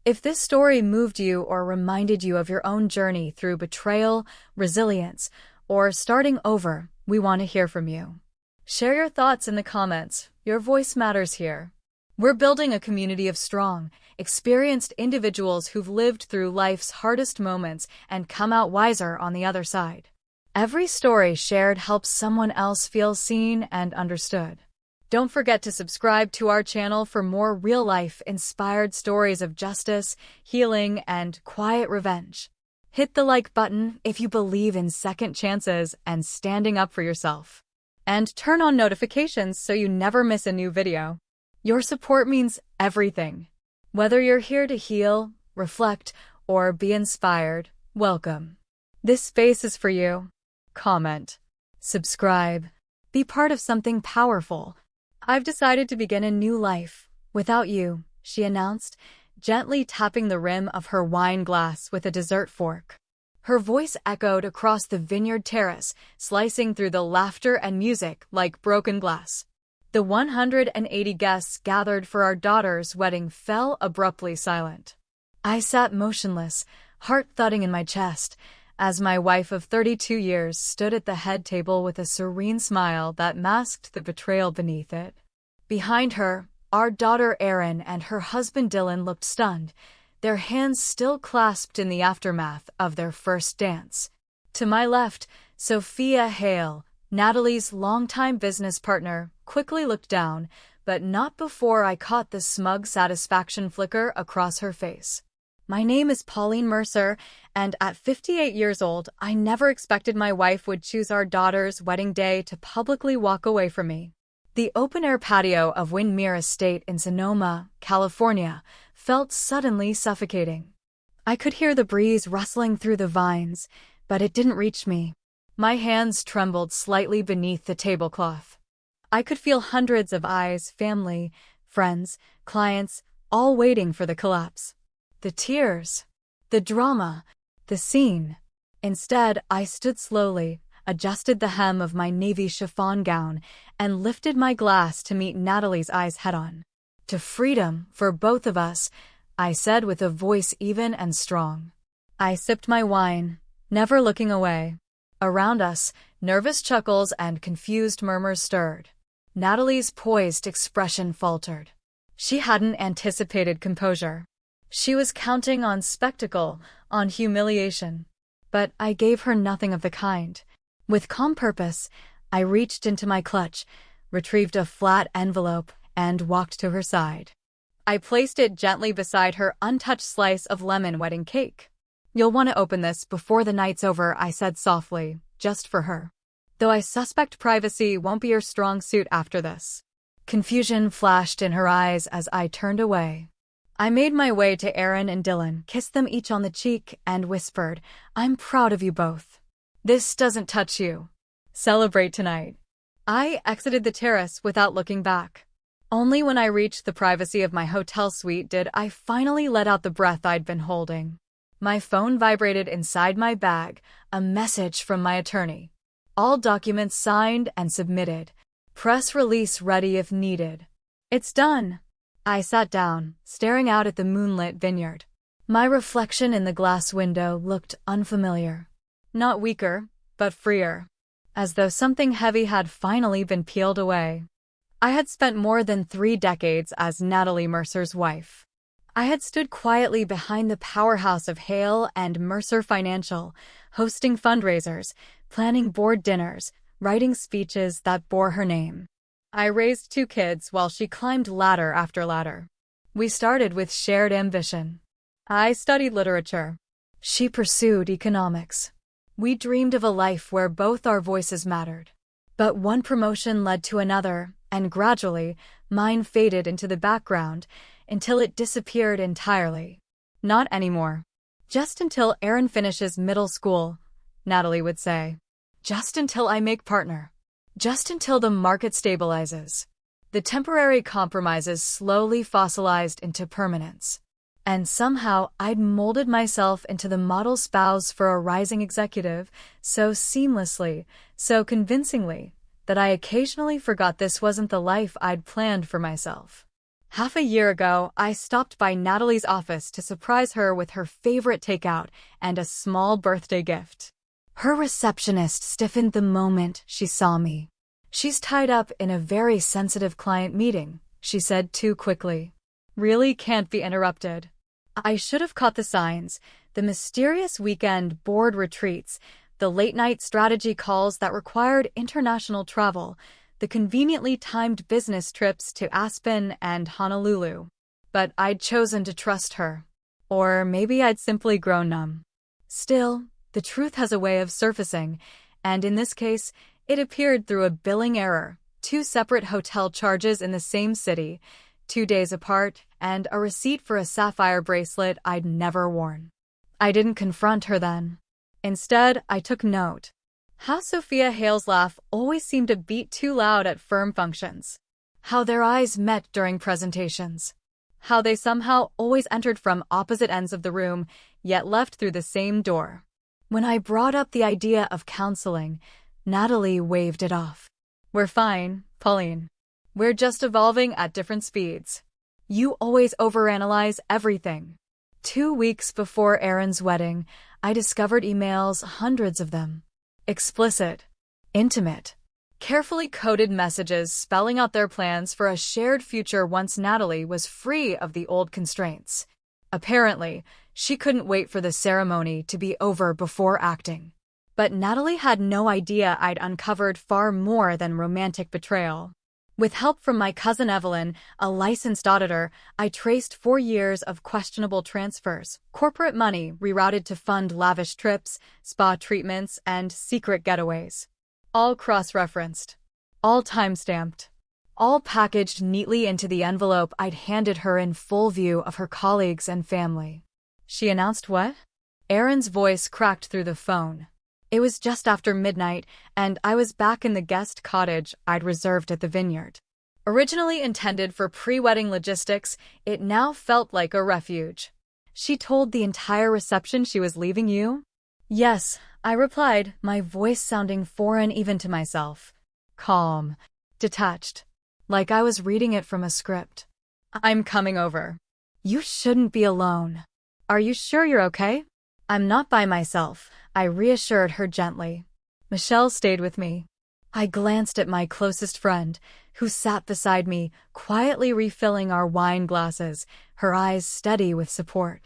If this story moved you or reminded you of your own journey through betrayal, resilience, or starting over, we want to hear from you. Share your thoughts in the comments. Your voice matters here. We're building a community of strong, experienced individuals who've lived through life's hardest moments and come out wiser on the other side. Every story shared helps someone else feel seen and understood. Don't forget to subscribe to our channel for more real-life inspired stories of justice, healing, and quiet revenge. Hit the like button if you believe in second chances and standing up for yourself. And turn on notifications so you never miss a new video. Your support means everything. Whether you're here to heal, reflect, or be inspired, welcome. This space is for you. Comment, subscribe, be part of something powerful. I've decided to begin a new life without you, she announced, gently tapping the rim of her wine glass with a dessert fork. Her voice echoed across the vineyard terrace, slicing through the laughter and music like broken glass. The 180 guests gathered for our daughter's wedding fell abruptly silent. I sat motionless, heart thudding in my chest, as my wife of 32 years stood at the head table with a serene smile that masked the betrayal beneath it. Behind her, our daughter Erin and her husband Dylan looked stunned, their hands still clasped in the aftermath of their first dance. To my left, Sophia Hale, Natalie's longtime business partner, quickly looked down, but not before I caught the smug satisfaction flicker across her face. My name is Pauline Mercer, and at 58 years old, I never expected my wife would choose our daughter's wedding day to publicly walk away from me. The open-air patio of Windmere Estate in Sonoma, California, felt suddenly suffocating. I could hear the breeze rustling through the vines, but it didn't reach me. My hands trembled slightly beneath the tablecloth. I could feel hundreds of eyes, family, friends, clients, all waiting for the collapse. The tears, the drama, the scene. Instead, I stood slowly, adjusted the hem of my navy chiffon gown, and lifted my glass to meet Natalie's eyes head-on. To freedom, for both of us, I said with a voice even and strong. I sipped my wine, never looking away. Around us, nervous chuckles and confused murmurs stirred. Natalie's poised expression faltered. She hadn't anticipated composure. She was counting on spectacle, on humiliation. But I gave her nothing of the kind. With calm purpose, I reached into my clutch, retrieved a flat envelope, and walked to her side. I placed it gently beside her untouched slice of lemon wedding cake. You'll want to open this before the night's over, I said softly, just for her. Though I suspect privacy won't be your strong suit after this. Confusion flashed in her eyes as I turned away. I made my way to Erin and Dylan, kissed them each on the cheek, and whispered, I'm proud of you both. This doesn't touch you. Celebrate tonight. I exited the terrace without looking back. Only when I reached the privacy of my hotel suite did I finally let out the breath I'd been holding. My phone vibrated inside my bag, a message from my attorney. All documents signed and submitted. Press release ready if needed. It's done. I sat down, staring out at the moonlit vineyard. My reflection in the glass window looked unfamiliar. Not weaker, but freer. As though something heavy had finally been peeled away. I had spent more than 3 decades as Natalie Mercer's wife. I had stood quietly behind the powerhouse of Hale and Mercer Financial, hosting fundraisers, planning board dinners, writing speeches that bore her name. I raised 2 kids while she climbed ladder after ladder. We started with shared ambition. I studied literature. She pursued economics. We dreamed of a life where both our voices mattered. But one promotion led to another, and gradually, mine faded into the background until it disappeared entirely. Not anymore. Just until Erin finishes middle school, Natalie would say. Just until I make partner. Just until the market stabilizes. The temporary compromises slowly fossilized into permanence. And somehow I'd molded myself into the model spouse for a rising executive, so seamlessly, so convincingly, that I occasionally forgot this wasn't the life I'd planned for myself. Half a year ago, I stopped by Natalie's office to surprise her with her favorite takeout and a small birthday gift. Her receptionist stiffened the moment she saw me. "She's tied up in a very sensitive client meeting," she said too quickly. "Really can't be interrupted." I should have caught the signs: the mysterious weekend board retreats, the late-night strategy calls that required international travel, the conveniently timed business trips to Aspen and Honolulu. But I'd chosen to trust her. Or maybe I'd simply grown numb. Still, the truth has a way of surfacing, and in this case, it appeared through a billing error, 2 separate hotel charges in the same city, 2 days apart, and a receipt for a sapphire bracelet I'd never worn. I didn't confront her then. Instead, I took note. How Sophia Hale's laugh always seemed a beat too loud at firm functions. How their eyes met during presentations. How they somehow always entered from opposite ends of the room, yet left through the same door. When I brought up the idea of counseling, Natalie waved it off. "We're fine, Pauline. We're just evolving at different speeds. You always overanalyze everything." 2 weeks before Erin's wedding, I discovered emails, hundreds of them. Explicit, intimate, carefully coded messages spelling out their plans for a shared future once Natalie was free of the old constraints. Apparently, she couldn't wait for the ceremony to be over before acting. But Natalie had no idea I'd uncovered far more than romantic betrayal. With help from my cousin Evelyn, a licensed auditor, I traced 4 years of questionable transfers, corporate money rerouted to fund lavish trips, spa treatments, and secret getaways. All cross-referenced, all time-stamped, all packaged neatly into the envelope I'd handed her in full view of her colleagues and family. She announced what? Erin's voice cracked through the phone. It was just after midnight, and I was back in the guest cottage I'd reserved at the vineyard. Originally intended for pre-wedding logistics, it now felt like a refuge. "She told the entire reception she was leaving you?" "Yes," I replied, my voice sounding foreign even to myself. Calm, detached, like I was reading it from a script. "I'm coming over." "You shouldn't be alone." "Are you sure you're okay?" "I'm not by myself," I reassured her gently. Michelle stayed with me. I glanced at my closest friend, who sat beside me, quietly refilling our wine glasses, her eyes steady with support.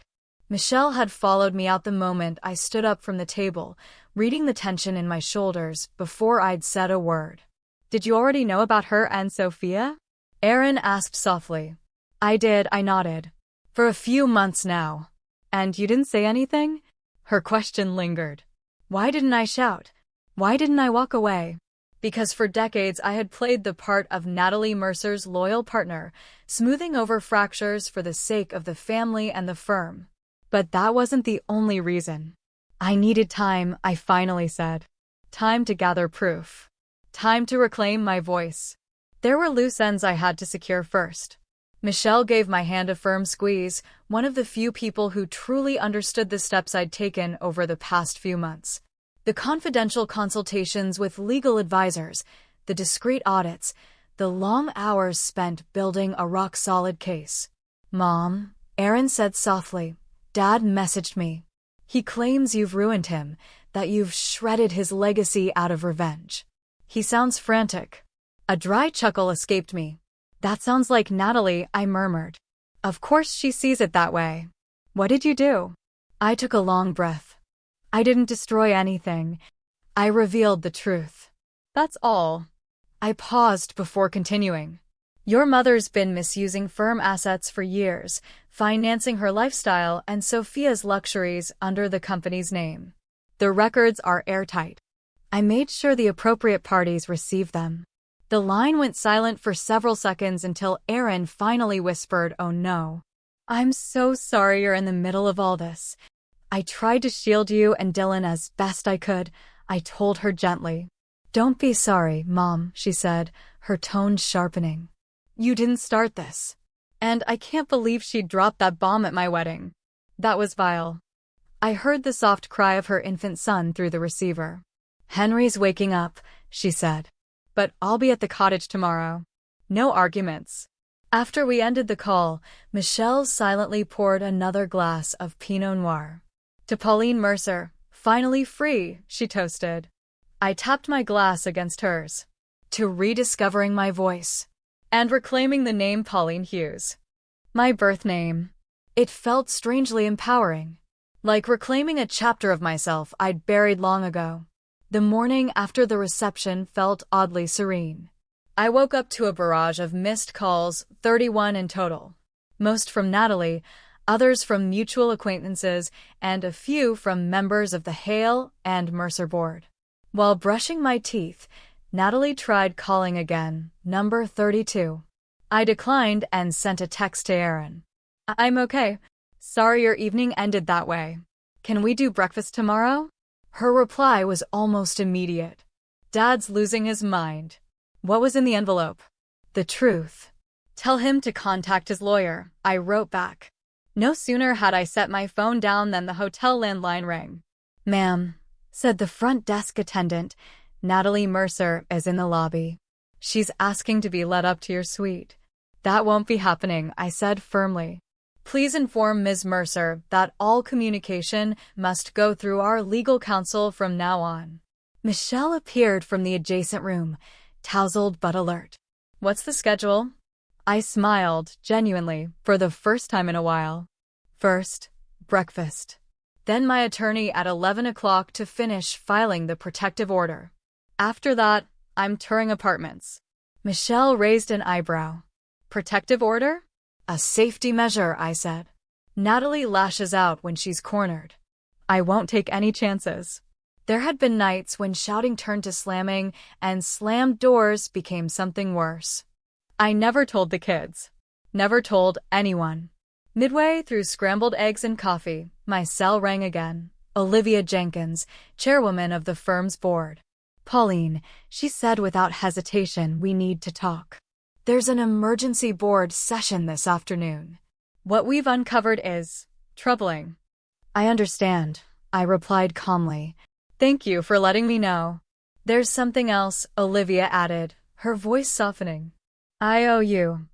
Michelle had followed me out the moment I stood up from the table, reading the tension in my shoulders before I'd said a word. "Did you already know about her and Sophia?" Erin asked softly. I did, I nodded. "For a few months now." "And you didn't say anything?" Her question lingered. Why didn't I shout? Why didn't I walk away? Because for decades I had played the part of Natalie Mercer's loyal partner, smoothing over fractures for the sake of the family and the firm. But that wasn't the only reason. I needed time, I finally said. Time to gather proof. Time to reclaim my voice. There were loose ends I had to secure first. Michelle gave my hand a firm squeeze, one of the few people who truly understood the steps I'd taken over the past few months. The confidential consultations with legal advisors, the discreet audits, the long hours spent building a rock-solid case. "Mom," Erin said softly, "Dad messaged me. He claims you've ruined him, that you've shredded his legacy out of revenge. He sounds frantic." A dry chuckle escaped me. "That sounds like Natalie," I murmured. "Of course she sees it that way." "What did you do?" I took a long breath. "I didn't destroy anything. I revealed the truth. That's all." I paused before continuing. "Your mother's been misusing firm assets for years, financing her lifestyle and Sophia's luxuries under the company's name. The records are airtight. I made sure the appropriate parties received them." The line went silent for several seconds until Erin finally whispered, "Oh no. I'm so sorry you're in the middle of all this. I tried to shield you and Dylan as best I could," I told her gently. "Don't be sorry, Mom," she said, her tone sharpening. "You didn't start this. And I can't believe she dropped that bomb at my wedding. That was vile." I heard the soft cry of her infant son through the receiver. "Henry's waking up," she said. "But I'll be at the cottage tomorrow. No arguments." After we ended the call, Michelle silently poured another glass of Pinot Noir. To Pauline Mercer, finally free, she toasted. I tapped my glass against hers. To rediscovering my voice. And reclaiming the name Pauline Hughes. My birth name. It felt strangely empowering. Like reclaiming a chapter of myself I'd buried long ago. The morning after the reception felt oddly serene. I woke up to a barrage of missed calls, 31 in total. Most from Natalie, others from mutual acquaintances, and a few from members of the Hale and Mercer board. While brushing my teeth, Natalie tried calling again, number 32. I declined and sent a text to Erin. I'm okay. Sorry your evening ended that way. Can we do breakfast tomorrow? Her reply was almost immediate. Dad's losing his mind. What was in the envelope? The truth. Tell him to contact his lawyer, I wrote back. No sooner had I set my phone down than the hotel landline rang. Ma'am, said the front desk attendant, Natalie Mercer is in the lobby. She's asking to be let up to your suite. That won't be happening, I said firmly. Please inform Ms. Mercer that all communication must go through our legal counsel from now on. Michelle appeared from the adjacent room, tousled but alert. What's the schedule? I smiled, genuinely, for the first time in a while. First, breakfast. Then my attorney at 11 o'clock to finish filing the protective order. After that, I'm touring apartments. Michelle raised an eyebrow. Protective order? A safety measure, I said. Natalie lashes out when she's cornered. I won't take any chances. There had been nights when shouting turned to slamming, and slammed doors became something worse. I never told the kids. Never told anyone. Midway through scrambled eggs and coffee, my cell rang again. Olivia Jenkins, chairwoman of the firm's board. Pauline, she said without hesitation, we need to talk. There's an emergency board session this afternoon. What we've uncovered is troubling. I understand, I replied calmly. Thank you for letting me know. There's something else, Olivia added, her voice softening. I owe you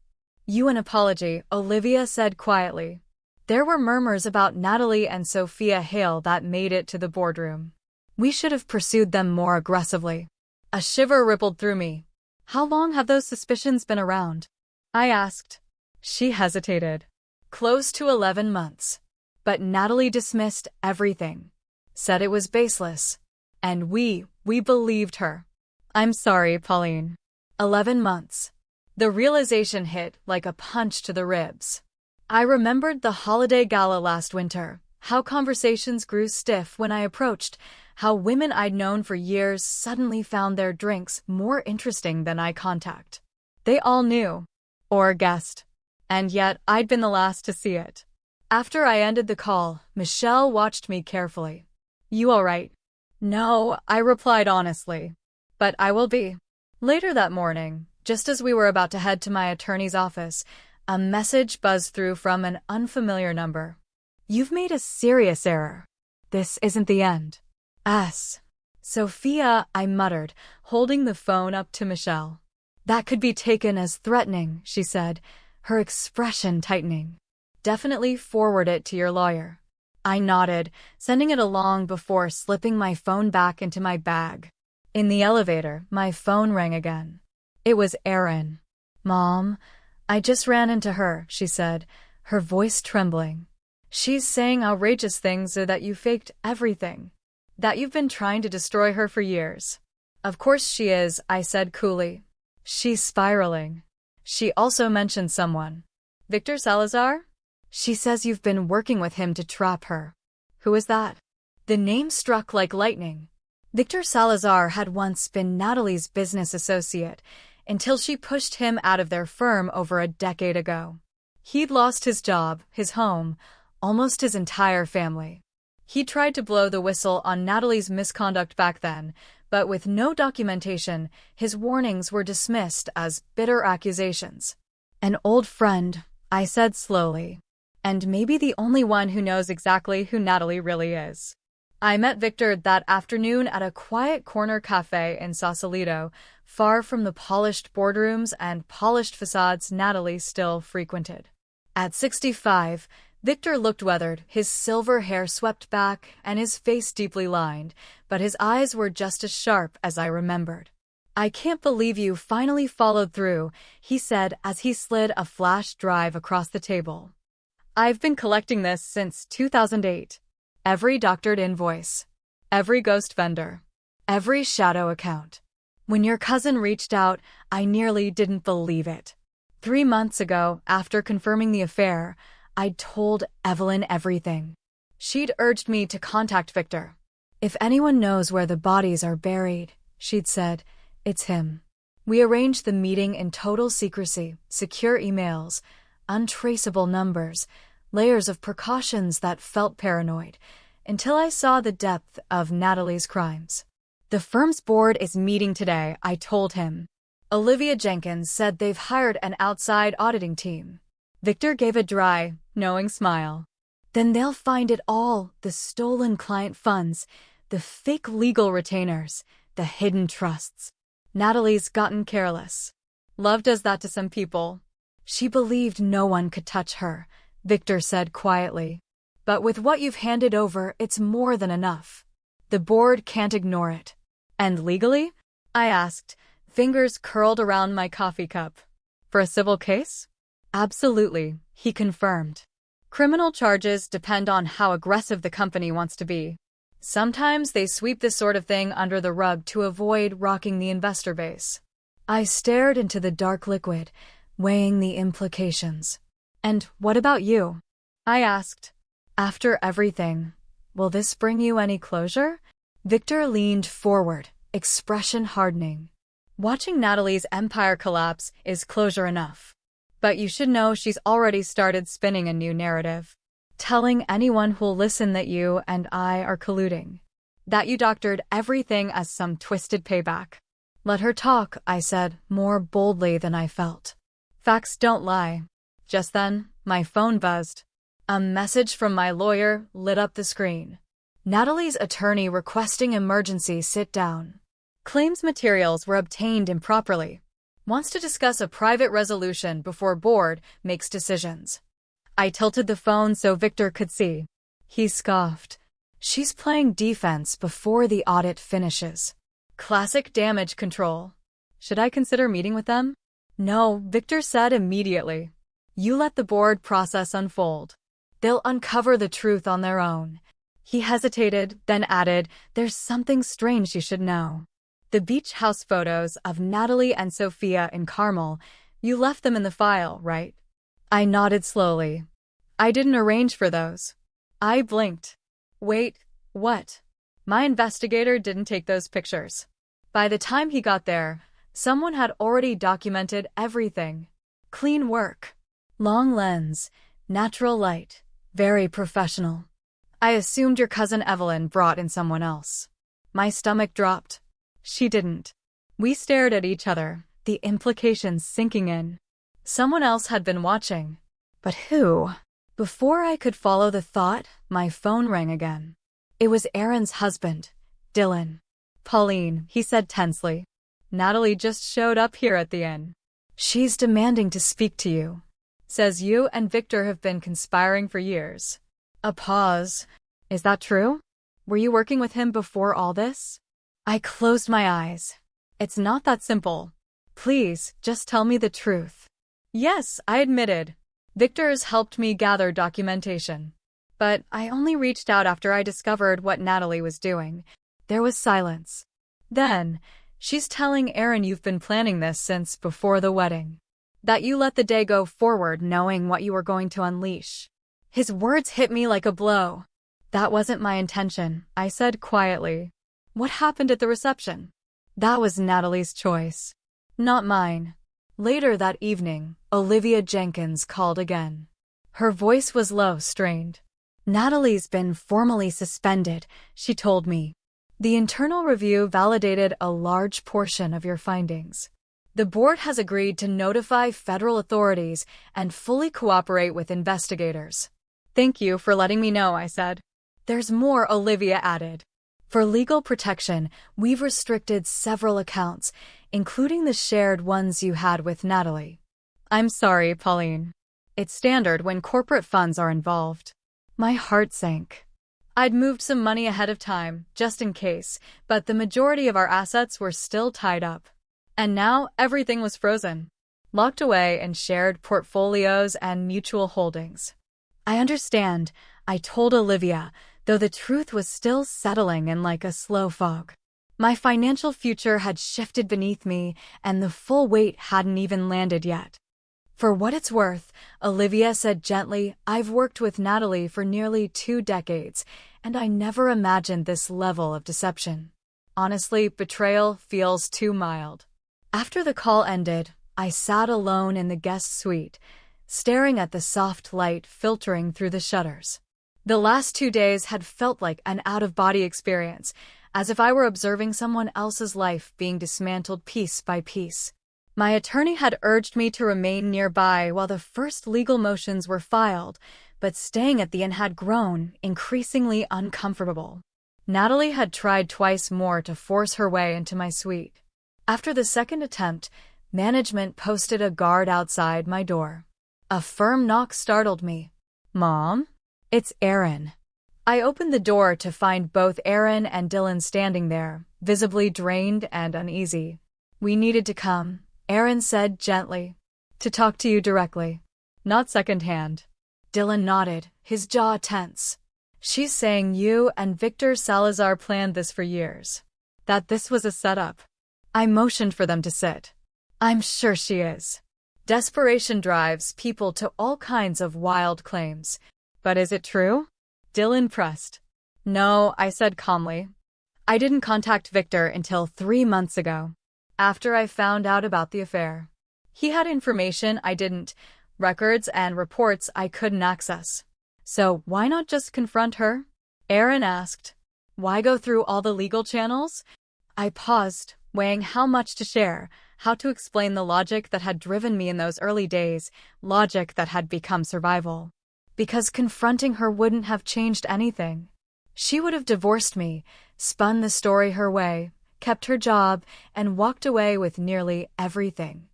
an apology, Olivia said quietly. There were murmurs about Natalie and Sophia Hale that made it to the boardroom. We should have pursued them more aggressively. A shiver rippled through me. How long have those suspicions been around? I asked. She hesitated. Close to 11 months. But Natalie dismissed everything. Said it was baseless. And we believed her. I'm sorry, Pauline. 11 months. The realization hit like a punch to the ribs. I remembered the holiday gala last winter, how conversations grew stiff when I approached, how women I'd known for years suddenly found their drinks more interesting than eye contact. They all knew. Or guessed. And yet I'd been the last to see it. After I ended the call, Michelle watched me carefully. You all right? No, I replied honestly. But I will be. Later that morning, just as we were about to head to my attorney's office, a message buzzed through from an unfamiliar number. You've made a serious error. This isn't the end. Sophia, I muttered, holding the phone up to Michelle. That could be taken as threatening, she said, her expression tightening. Definitely forward it to your lawyer. I nodded, sending it along before slipping my phone back into my bag. In the elevator, my phone rang again. It was Erin. Mom, I just ran into her, she said, her voice trembling. She's saying outrageous things so that you faked everything. That you've been trying to destroy her for years. Of course she is, I said coolly. She's spiraling. She also mentioned someone. Victor Salazar? She says you've been working with him to trap her. Who is that? The name struck like lightning. Victor Salazar had once been Natalie's business associate, until she pushed him out of their firm over a decade ago. He'd lost his job, his home, almost his entire family. He tried to blow the whistle on Natalie's misconduct back then, but with no documentation, his warnings were dismissed as bitter accusations. An old friend, I said slowly. And maybe the only one who knows exactly who Natalie really is. I met Victor that afternoon at a quiet corner cafe in Sausalito, far from the polished boardrooms and polished facades Natalie still frequented. At 65, Victor looked weathered, his silver hair swept back and his face deeply lined, but his eyes were just as sharp as I remembered. "I can't believe you finally followed through," he said as he slid a flash drive across the table. "I've been collecting this since 2008. Every doctored invoice, every ghost vendor, every shadow account. When your cousin reached out, I nearly didn't believe it. 3 months ago, after confirming the affair, I'd told Evelyn everything. She'd urged me to contact Victor. If anyone knows where the bodies are buried, she'd said, it's him. We arranged the meeting in total secrecy, secure emails, untraceable numbers, layers of precautions that felt paranoid, until I saw the depth of Natalie's crimes. The firm's board is meeting today, I told him. Olivia Jenkins said they've hired an outside auditing team. Victor gave a dry, knowing smile. Then they'll find it all, the stolen client funds, the fake legal retainers, the hidden trusts. Natalie's gotten careless. Love does that to some people. She believed no one could touch her, Victor said quietly. But with what you've handed over, it's more than enough. The board can't ignore it. And legally? I asked, fingers curled around my coffee cup. For a civil case? Absolutely, he confirmed. Criminal charges depend on how aggressive the company wants to be. Sometimes they sweep this sort of thing under the rug to avoid rocking the investor base. I stared into the dark liquid, weighing the implications. And what about you? I asked. After everything, will this bring you any closure? Victor leaned forward, expression hardening. Watching Natalie's empire collapse is closure enough. But you should know she's already started spinning a new narrative. Telling anyone who'll listen that you and I are colluding. That you doctored everything as some twisted payback. Let her talk, I said, more boldly than I felt. Facts don't lie. Just then, my phone buzzed. A message from my lawyer lit up the screen. Natalie's attorney requesting emergency sit down. Claims materials were obtained improperly. Wants to discuss a private resolution before board makes decisions. I tilted the phone so Victor could see. He scoffed. She's playing defense before the audit finishes. Classic damage control. Should I consider meeting with them? No, Victor said immediately. You let the board process unfold. They'll uncover the truth on their own. He hesitated, then added, there's something strange you should know. The beach house photos of Natalie and Sophia in Carmel, you left them in the file, right? I nodded slowly. I didn't arrange for those. I blinked. Wait, what? My investigator didn't take those pictures. By the time he got there, someone had already documented everything. Clean work. Long lens, natural light, very professional. I assumed your cousin Evelyn brought in someone else. My stomach dropped. She didn't. We stared at each other, the implications sinking in. Someone else had been watching. But who? Before I could follow the thought, my phone rang again. It was Erin's husband, Dylan. Pauline, he said tensely. Natalie just showed up here at the inn. She's demanding to speak to you. Says you and Victor have been conspiring for years. A pause. Is that true? Were you working with him before all this? I closed my eyes. It's not that simple. Please, just tell me the truth. Yes, I admitted. Victor's helped me gather documentation. But I only reached out after I discovered what Natalie was doing. There was silence. Then, she's telling Erin you've been planning this since before the wedding. That you let the day go forward knowing what you were going to unleash. His words hit me like a blow. That wasn't my intention, I said quietly. What happened at the reception? That was Natalie's choice. Not mine. Later that evening, Olivia Jenkins called again. Her voice was low, strained. Natalie's been formally suspended, she told me. The internal review validated a large portion of your findings. The board has agreed to notify federal authorities and fully cooperate with investigators. Thank you for letting me know, I said. There's more, Olivia added. For legal protection, we've restricted several accounts, including the shared ones you had with Natalie. I'm sorry, Pauline. It's standard when corporate funds are involved. My heart sank. I'd moved some money ahead of time, just in case, but the majority of our assets were still tied up. And now everything was frozen, locked away in shared portfolios and mutual holdings. I understand, I told Olivia, though the truth was still settling in like a slow fog. My financial future had shifted beneath me, and the full weight hadn't even landed yet. For what it's worth, Olivia said gently, I've worked with Natalie for nearly 2 decades, and I never imagined this level of deception. Honestly, betrayal feels too mild. After the call ended, I sat alone in the guest suite, staring at the soft light filtering through the shutters. The last 2 days had felt like an out-of-body experience, as if I were observing someone else's life being dismantled piece by piece. My attorney had urged me to remain nearby while the first legal motions were filed, but staying at the inn had grown increasingly uncomfortable. Natalie had tried twice more to force her way into my suite. After the second attempt, management posted a guard outside my door. A firm knock startled me. Mom? It's Erin. I opened the door to find both Erin and Dylan standing there, visibly drained and uneasy. We needed to come, Erin said gently. To talk to you directly. Not secondhand. Dylan nodded, his jaw tense. She's saying you and Victor Salazar planned this for years. That this was a setup. I motioned for them to sit. I'm sure she is. Desperation drives people to all kinds of wild claims. But is it true? Dylan pressed. No, I said calmly. I didn't contact Victor until 3 months ago, after I found out about the affair. He had information I didn't, records and reports I couldn't access. So why not just confront her? Erin asked. Why go through all the legal channels? I paused, weighing how much to share, how to explain the logic that had driven me in those early days, logic that had become survival. Because confronting her wouldn't have changed anything. She would have divorced me, spun the story her way, kept her job, and walked away with nearly everything.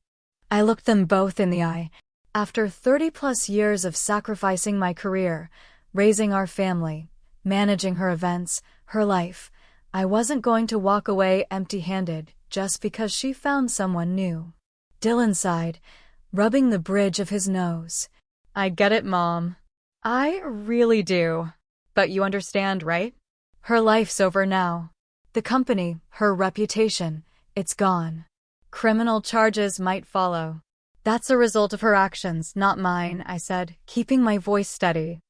I looked them both in the eye. After 30-plus years of sacrificing my career, raising our family, managing her events, her life, I wasn't going to walk away empty-handed just because she found someone new. Dylan sighed, rubbing the bridge of his nose. I get it, Mom. I really do. But you understand, right? Her life's over now. The company, her reputation, it's gone. Criminal charges might follow. That's a result of her actions, not mine, I said, keeping my voice steady.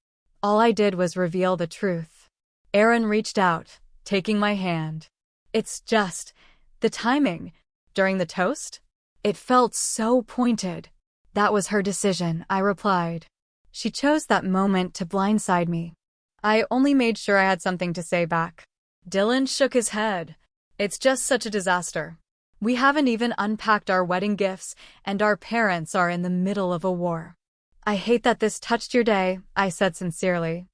All I did was reveal the truth. Erin reached out, taking my hand. It's just the timing. During the toast? It felt so pointed. That was her decision, I replied. She chose that moment to blindside me. I only made sure I had something to say back. Dylan shook his head. It's just such a disaster. We haven't even unpacked our wedding gifts, and our parents are in the middle of a war. I hate that this touched your day, I said sincerely.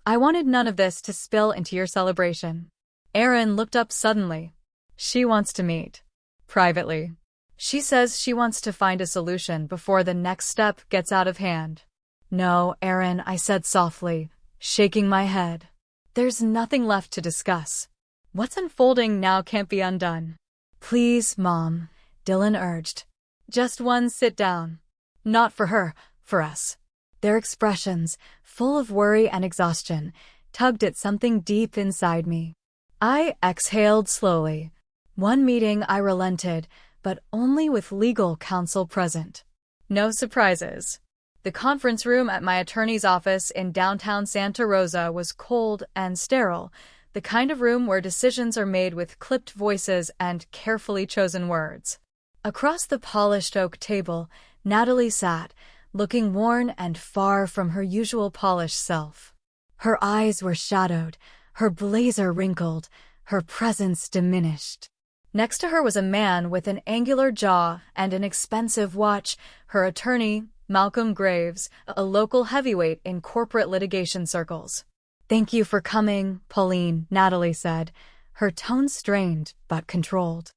I wanted none of this to spill into your celebration. Erin looked up suddenly. She wants to meet. Privately. She says she wants to find a solution before the next step gets out of hand. No, Erin, I said softly, shaking my head. There's nothing left to discuss. What's unfolding now can't be undone. Please, Mom, Dylan urged. Just one sit down. Not for her, for us. Their expressions, full of worry and exhaustion, tugged at something deep inside me. I exhaled slowly. One meeting I relented, but only with legal counsel present. No surprises. The conference room at my attorney's office in downtown Santa Rosa was cold and sterile, the kind of room where decisions are made with clipped voices and carefully chosen words. Across the polished oak table, Natalie sat, looking worn and far from her usual polished self. Her eyes were shadowed, her blazer wrinkled, her presence diminished. Next to her was a man with an angular jaw and an expensive watch, her attorney, Malcolm Graves, a local heavyweight in corporate litigation circles. "Thank you for coming, Pauline," Natalie said, her tone strained but controlled.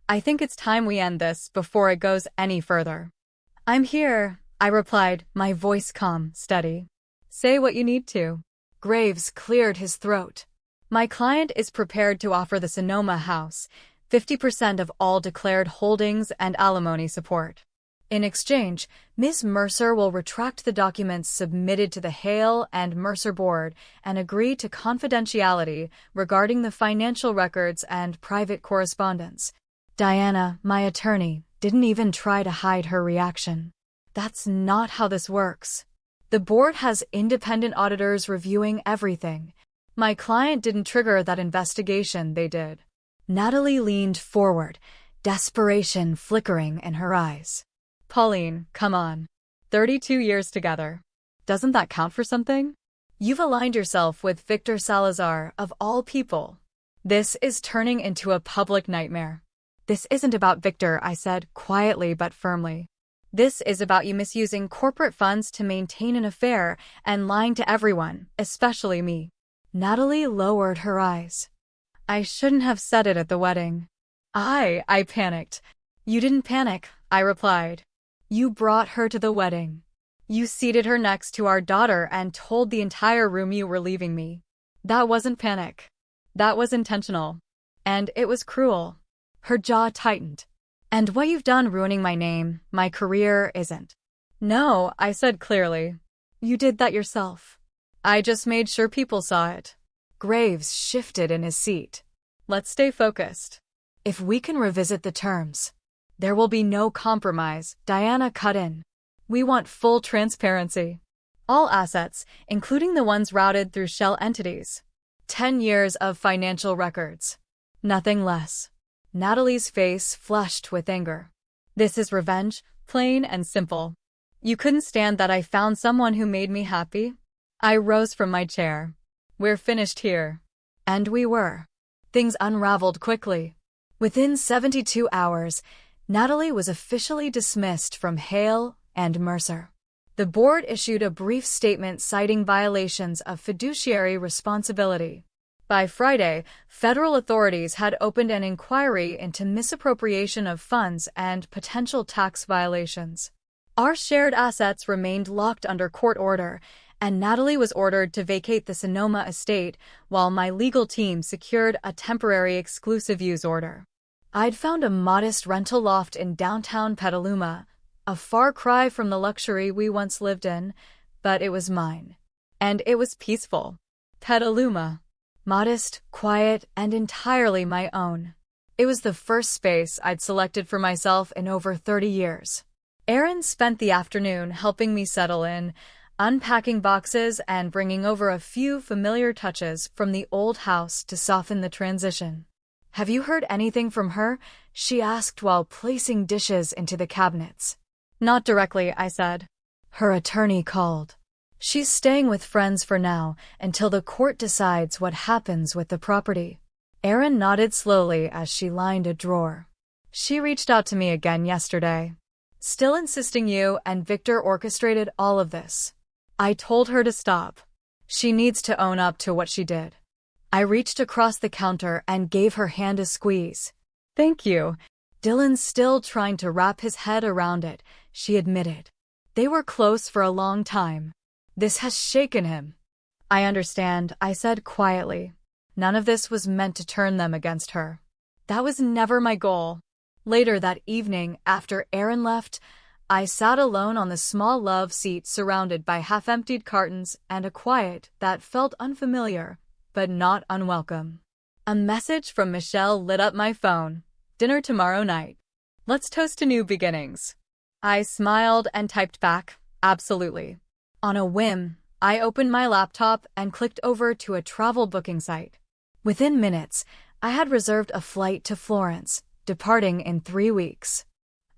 "I think it's time we end this before it goes any further." "I'm here," I replied, my voice calm, steady. "Say what you need to." Graves cleared his throat. "My client is prepared to offer the Sonoma house 50% of all declared holdings and alimony support. In exchange, Ms. Mercer will retract the documents submitted to the Hale and Mercer board and agree to confidentiality regarding the financial records and private correspondence." Diana, my attorney, didn't even try to hide her reaction. "That's not how this works. The board has independent auditors reviewing everything. My client didn't trigger that investigation, they did." Natalie leaned forward, desperation flickering in her eyes. "Pauline, come on. 32 years together. Doesn't that count for something? You've aligned yourself with Victor Salazar, of all people. This is turning into a public nightmare." "This isn't about Victor," I said, quietly but firmly. "This is about you misusing corporate funds to maintain an affair and lying to everyone, especially me." Natalie lowered her eyes. "I shouldn't have said it at the wedding." I panicked. "You didn't panic," I replied. "You brought her to the wedding. You seated her next to our daughter and told the entire room you were leaving me. That wasn't panic. That was intentional. And it was cruel." Her jaw tightened. "And what you've done ruining my name, my career, isn't." "No," I said clearly. "You did that yourself. I just made sure people saw it." Graves shifted in his seat. "Let's stay focused. If we can revisit the terms, there will be no compromise," Diana cut in. "We want full transparency. All assets, including the ones routed through shell entities. 10 years of financial records. Nothing less." Natalie's face flushed with anger. "This is revenge, plain and simple. You couldn't stand that I found someone who made me happy?" I rose from my chair. "We're finished here." And we were. Things unraveled quickly. Within 72 hours, Natalie was officially dismissed from Hale and Mercer. The board issued a brief statement citing violations of fiduciary responsibility. By Friday, federal authorities had opened an inquiry into misappropriation of funds and potential tax violations. Our shared assets remained locked under court order, and Natalie was ordered to vacate the Sonoma estate while my legal team secured a temporary exclusive use order. I'd found a modest rental loft in downtown Petaluma, a far cry from the luxury we once lived in, but it was mine. And it was peaceful. Petaluma. Modest, quiet, and entirely my own. It was the first space I'd selected for myself in over 30 years. Erin spent the afternoon helping me settle in, unpacking boxes and bringing over a few familiar touches from the old house to soften the transition. "Have you heard anything from her?" she asked while placing dishes into the cabinets. "Not directly," I said. "Her attorney called. She's staying with friends for now until the court decides what happens with the property." Erin nodded slowly as she lined a drawer. "She reached out to me again yesterday. Still insisting you and Victor orchestrated all of this." I told her to stop. She needs to own up to what she did. I reached across the counter and gave her hand a squeeze. "Thank you." Dylan's still trying to wrap his head around it, she admitted. They were close for a long time. This has shaken him. "I understand," I said quietly. None of this was meant to turn them against her. That was never my goal. Later that evening, after Erin left, I sat alone on the small love seat surrounded by half-emptied cartons and a quiet that felt unfamiliar, but not unwelcome. A message from Michelle lit up my phone. "Dinner tomorrow night. Let's toast to new beginnings." I smiled and typed back, "Absolutely." On a whim, I opened my laptop and clicked over to a travel booking site. Within minutes, I had reserved a flight to Florence, departing in 3 weeks.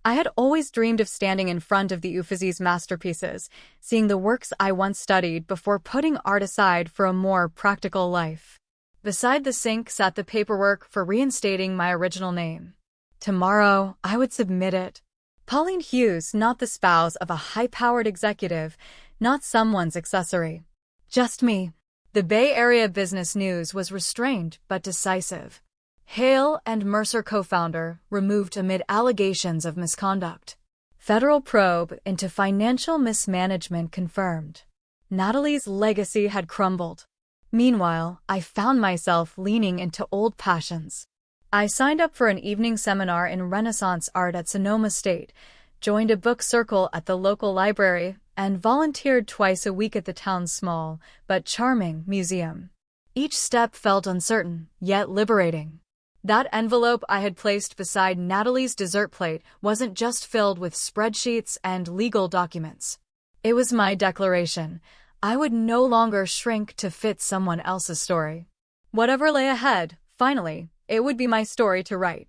I had always dreamed of standing in front of the Uffizi's masterpieces, seeing the works I once studied before putting art aside for a more practical life. Beside the sink sat the paperwork for reinstating my original name. Tomorrow, I would submit it. Pauline Hughes, not the spouse of a high-powered executive, not someone's accessory. Just me. The Bay Area business news was restrained but decisive. Hale and Mercer co-founder removed amid allegations of misconduct. Federal probe into financial mismanagement confirmed. Natalie's legacy had crumbled. Meanwhile, I found myself leaning into old passions. I signed up for an evening seminar in Renaissance art at Sonoma State, joined a book circle at the local library, and volunteered twice a week at the town's small but charming museum. Each step felt uncertain, yet liberating. That envelope I had placed beside Natalie's dessert plate wasn't just filled with spreadsheets and legal documents. It was my declaration. I would no longer shrink to fit someone else's story. Whatever lay ahead, finally, it would be my story to write.